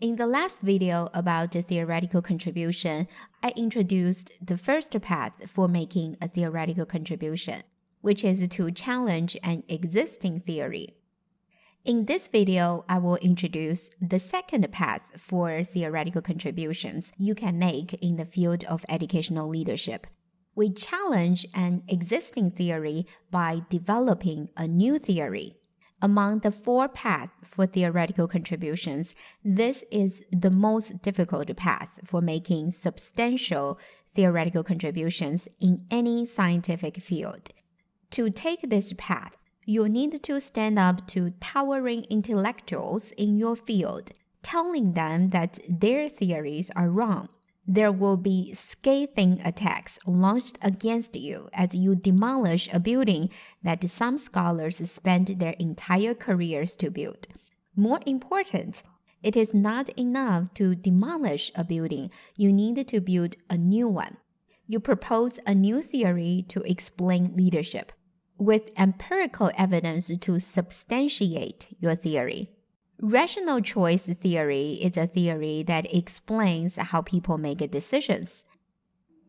In the last video about the theoretical contribution, I introduced the first path for making a theoretical contribution, which is to challenge an existing theory. In this video, I will introduce the second path for theoretical contributions you can make in the field of educational leadership. We challenge an existing theory by developing a new theory. Among the four paths for theoretical contributions, this is the most difficult path for making substantial theoretical contributions in any scientific field. To take this path, you need to stand up to towering intellectuals in your field, telling them that their theories are wrong. There will be scathing attacks launched against you as you demolish a building that some scholars spent their entire careers to build. More important, it is not enough to demolish a building. You need to build a new one. You propose a new theory to explain leadership, with empirical evidence to substantiate your theory. Rational choice theory is a theory that explains how people make decisions.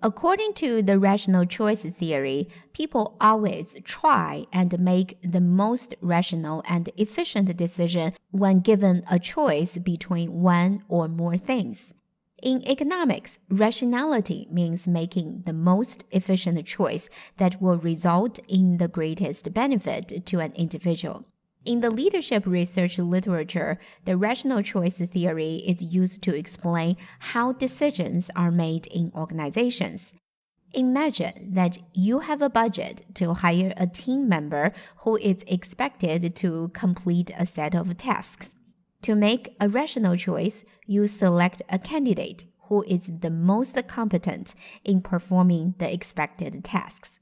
According to the rational choice theory, people always try and make the most rational and efficient decision when given a choice between one or more things. In economics, rationality means making the most efficient choice that will result in the greatest benefit to an individual. In the leadership research literature, the rational choice theory is used to explain how decisions are made in organizations. Imagine that you have a budget to hire a team member who is expected to complete a set of tasks. To make a rational choice, you select a candidate who is the most competent in performing the expected tasks.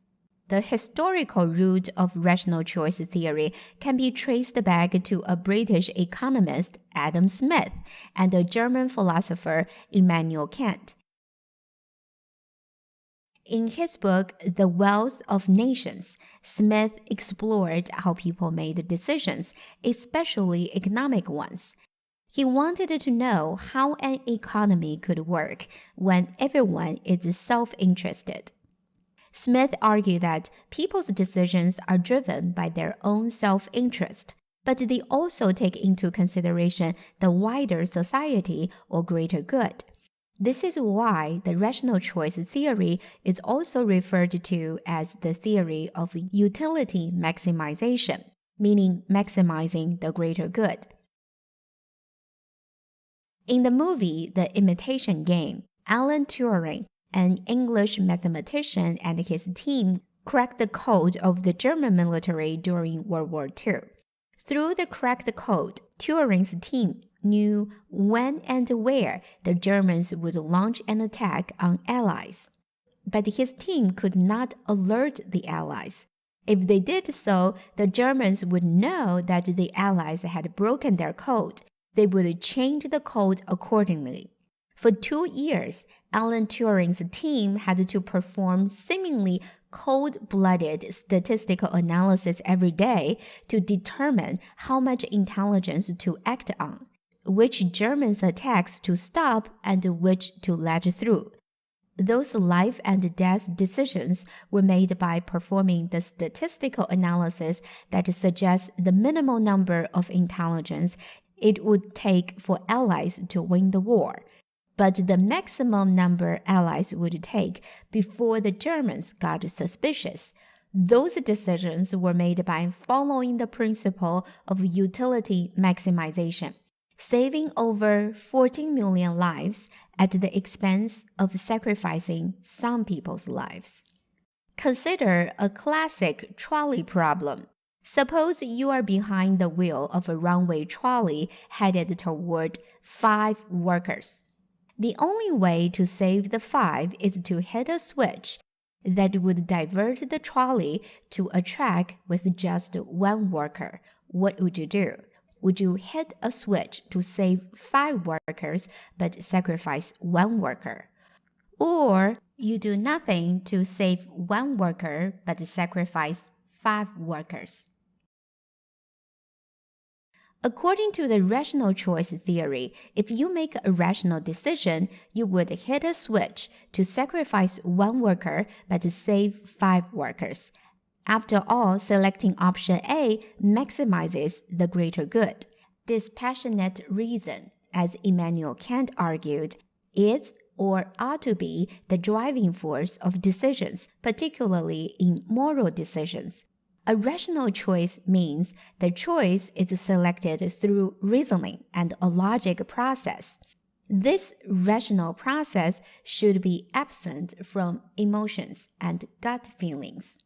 The historical root of rational choice theory can be traced back to a British economist, Adam Smith, and a German philosopher, Immanuel Kant. In his book, The Wealth of Nations, Smith explored how people made decisions, especially economic ones. He wanted to know how an economy could work when everyone is self-interested. Smith argued that people's decisions are driven by their own self-interest, but they also take into consideration the wider society or greater good. This is why the rational choice theory is also referred to as the theory of utility maximization, meaning maximizing the greater good. In the movie The Imitation Game, Alan Turing, an English mathematician, and his team cracked the code of the German military during World War II. Through the cracked code, Turing's team knew when and where the Germans would launch an attack on allies. But his team could not alert the allies. If they did so, the Germans would know that the allies had broken their code. They would change the code accordingly. For 2 years, Alan Turing's team had to perform seemingly cold-blooded statistical analysis every day to determine how much intelligence to act on, which Germans' attacks to stop and which to let through. Those life and death decisions were made by performing the statistical analysis that suggests the minimal number of intelligence it would take for allies to win the war, but the maximum number allies would take before the Germans got suspicious. Those decisions were made by following the principle of utility maximization, saving over 14 million lives at the expense of sacrificing some people's lives. Consider a classic trolley problem. Suppose you are behind the wheel of a runway trolley headed toward 5 workers. The only way to save the 5 is to hit a switch that would divert the trolley to a track with just 1 worker. What would you do? Would you hit a switch to save 5 workers but sacrifice 1 worker? Or you do nothing to save 1 worker but sacrifice 5 workers? According to the rational choice theory, if you make a rational decision, you would hit a switch to sacrifice one worker but to save 5 workers. After all, selecting option A maximizes the greater good. Dispassionate reason, as Immanuel Kant argued, is or ought to be the driving force of decisions, particularly in moral decisions. A rational choice means the choice is selected through reasoning and a logic process. This rational process should be absent from emotions and gut feelings.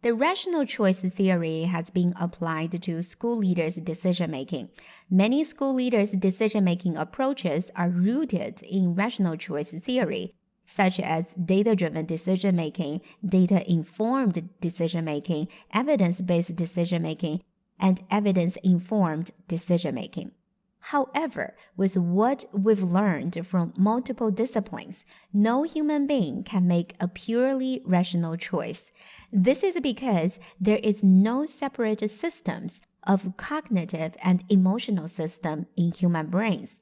The rational choice theory has been applied to school leaders' decision-making. Many school leaders' decision-making approaches are rooted in rational choice theory, such as data-driven decision-making, data-informed decision-making, evidence-based decision-making, and evidence-informed decision-making. However, with what we've learned from multiple disciplines, no human being can make a purely rational choice. This is because there is no separate systems of cognitive and emotional system in human brains.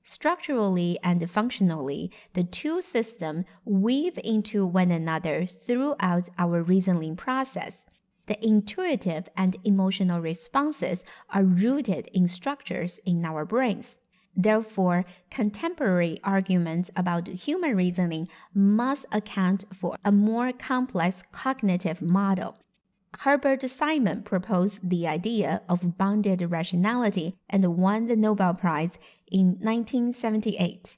Structurally and functionally, the two systems weave into one another throughout our reasoning process. The intuitive and emotional responses are rooted in structures in our brains. Therefore, contemporary arguments about human reasoning must account for a more complex cognitive model. Herbert Simon proposed the idea of bounded rationality and won the Nobel Prize in 1978.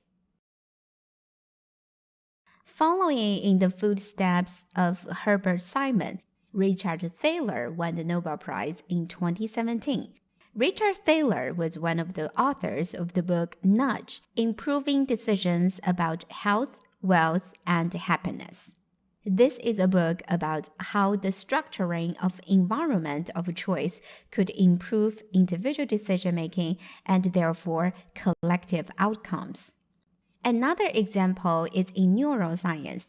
Following in the footsteps of Herbert Simon, Richard Thaler won the Nobel Prize in 2017. Richard Thaler was one of the authors of the book Nudge, Improving Decisions About Health, Wealth, and Happiness. This is a book about how the structuring of environment of choice could improve individual decision-making and therefore collective outcomes. Another example is in neuroscience.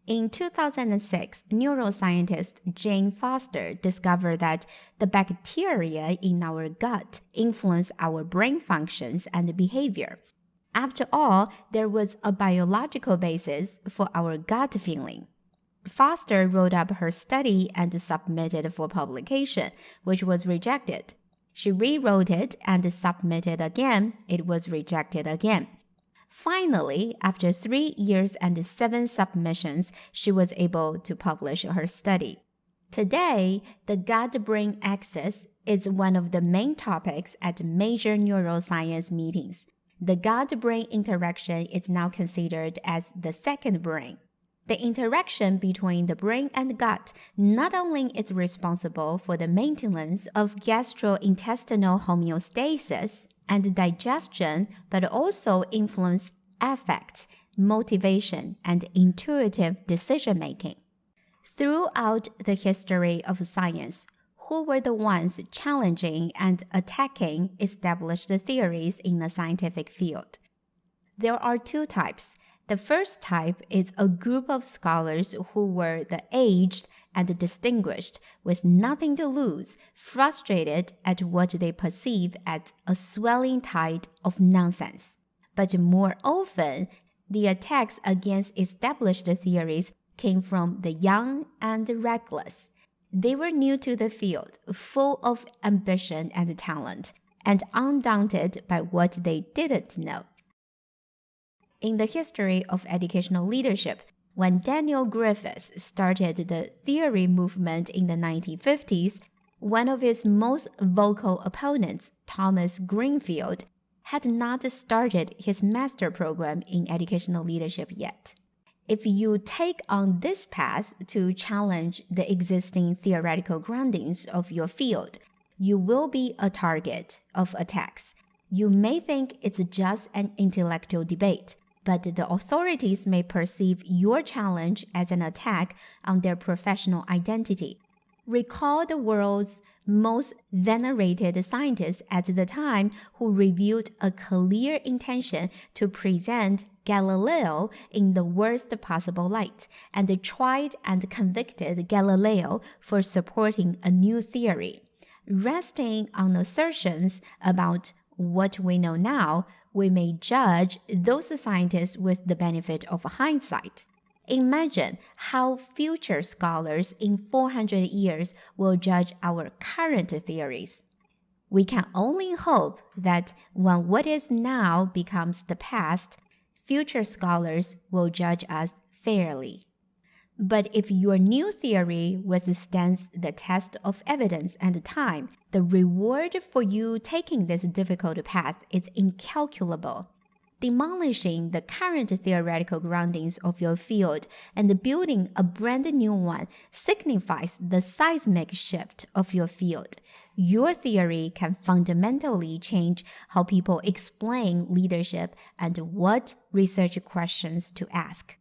In 2006, neuroscientist Jane Foster discovered that the bacteria in our gut influence our brain functions and behavior. After all, there was a biological basis for our gut feeling. Foster wrote up her study and submitted for publication, which was rejected. She rewrote it and submitted again. It was rejected again. Finally, after 3 years and 7 submissions, she was able to publish her study. Today, the gut-brain axis is one of the main topics at major neuroscience meetings. The gut-brain interaction is now considered as the second brain. The interaction between the brain and gut not only is responsible for the maintenance of gastrointestinal homeostasis and digestion, but also influence affect, motivation, and intuitive decision-making. Throughout the history of science, who were the ones challenging and attacking established theories in the scientific field? There are 2 types. The first type is a group of scholars who were the aged and distinguished, with nothing to lose, frustrated at what they perceive as a swelling tide of nonsense. But more often, the attacks against established theories came from the young and reckless. They were new to the field, full of ambition and talent, and undaunted by what they didn't know. In the history of educational leadership, when Daniel Griffiths started the theory movement in the 1950s, one of his most vocal opponents, Thomas Greenfield, had not started his master program in educational leadership yet. If you take on this path to challenge the existing theoretical groundings of your field, you will be a target of attacks. You may think it's just an intellectual debate, but the authorities may perceive your challenge as an attack on their professional identity. Recall the world's most venerated scientist at the time who revealed a clear intention to present Galileo in the worst possible light, and tried and convicted Galileo for supporting a new theory. Resting on assertions about what we know now, we may judge those scientists with the benefit of hindsight. Imagine how future scholars in 400 years will judge our current theories. We can only hope that when what is now becomes the past, future scholars will judge us fairly. But if your new theory withstands the test of evidence and time, the reward for you taking this difficult path is incalculable. Demolishing the current theoretical groundings of your field and building a brand new one signifies the seismic shift of your field. Your theory can fundamentally change how people explain leadership and what research questions to ask.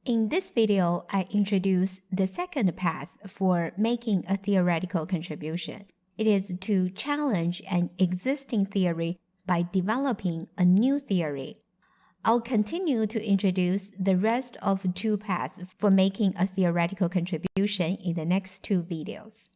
In this video, I introduce the second path for making a theoretical contribution. It is to challenge an existing theory by developing a new theory. I'll continue to introduce the rest of two paths for making a theoretical contribution in the next two videos.